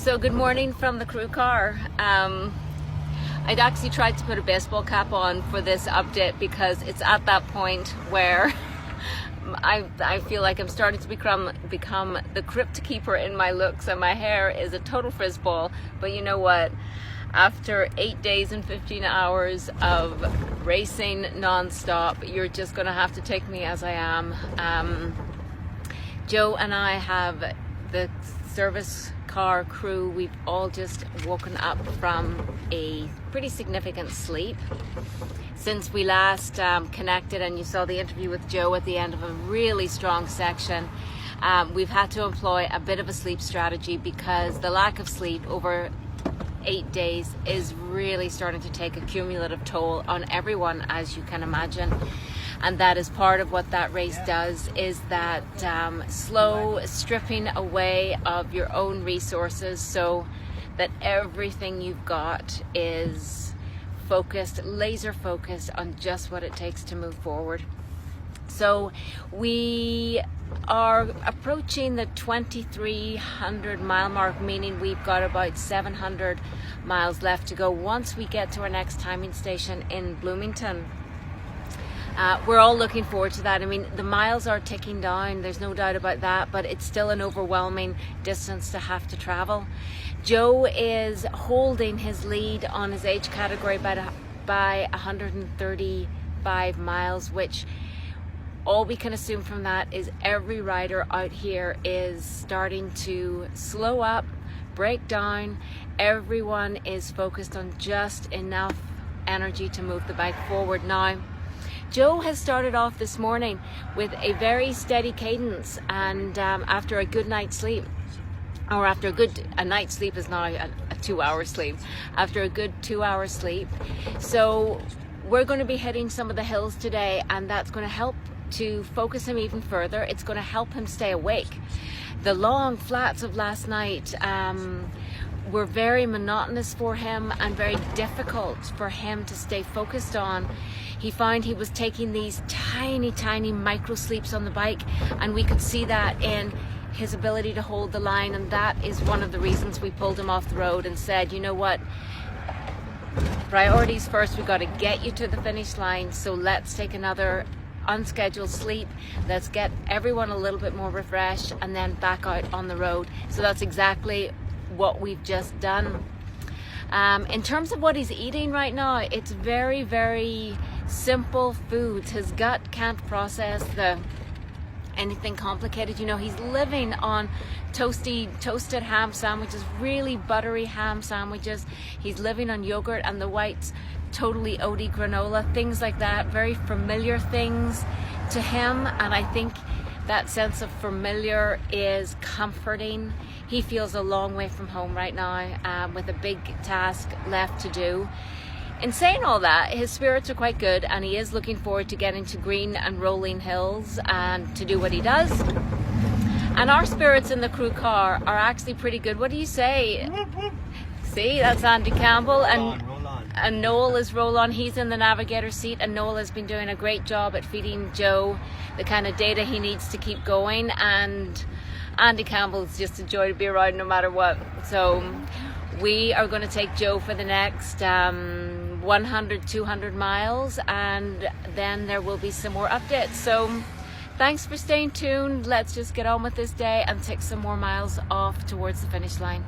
So good morning from the crew car. I'd actually tried to put a baseball cap on for this update because it's at that point where I feel like I'm starting to become the crypt keeper in my looks, and my hair is a total frizz-ball. But you know what? After 8 days and 15 hours of racing non-stop, you're just gonna have to take me as I am. Joe and I have the service car crew. We've all just woken up from a pretty significant sleep since we last connected, and you saw the interview with Joe at the end of a really strong section. We've had to employ a bit of a sleep strategy because the lack of sleep over 8 days is really starting to take a cumulative toll on everyone, as you can imagine. And that is part of what that race does, is that slow stripping away of your own resources so that everything you've got is focused, laser focused on just what it takes to move forward. So we are approaching the 2,300 mile mark, meaning we've got about 700 miles left to go once we get to our next timing station in Bloomington. We're all looking forward to that. I mean, the miles are ticking down, there's no doubt about that, but it's still an overwhelming distance to have to travel. Joe is holding his lead on his age category by 135 miles, which all we can assume from that is every rider out here is starting to slow up, break down. Everyone is focused on just enough energy to move the bike forward. Now, Joe has started off this morning with a very steady cadence, and after a good night's sleep, or a night's sleep is now a 2-hour sleep, after a good 2-hour sleep. So we're going to be hitting some of the hills today, and that's going to help to focus him even further. It's going to help him stay awake. The long flats of last night were very monotonous for him and very difficult for him to stay focused on. He found he was taking these tiny micro sleeps on the bike, and we could see that in his ability to hold the line, and that is one of the reasons we pulled him off the road and said, you know what, priorities first, we've got to get you to the finish line, so let's take another unscheduled sleep, let's get everyone a little bit more refreshed, and then back out on the road. So that's exactly what we've just done. In terms of what he's eating right now, it's very simple foods. His gut can't process anything complicated. You know, he's living on toasted ham sandwiches, really buttery ham sandwiches. He's living on yogurt and the whites, totally oaty granola, things like that, very familiar things to him, and I think that sense of familiar is comforting. He feels a long way from home right now, with a big task left to do. In saying all that, his spirits are quite good, and he is looking forward to getting to green and rolling hills and to do what he does. And our spirits in the crew car are actually pretty good. What do you say? See, that's Andy Campbell, and Noel is roll on. He's in the navigator seat, and Noel has been doing a great job at feeding Joe the kind of data he needs to keep going, and Andy Campbell's just a joy to be around no matter what. So we are going to take Joe for the next 100-200 miles, and then there will be some more updates. So thanks for staying tuned. Let's just get on with this day and take some more miles off towards the finish line.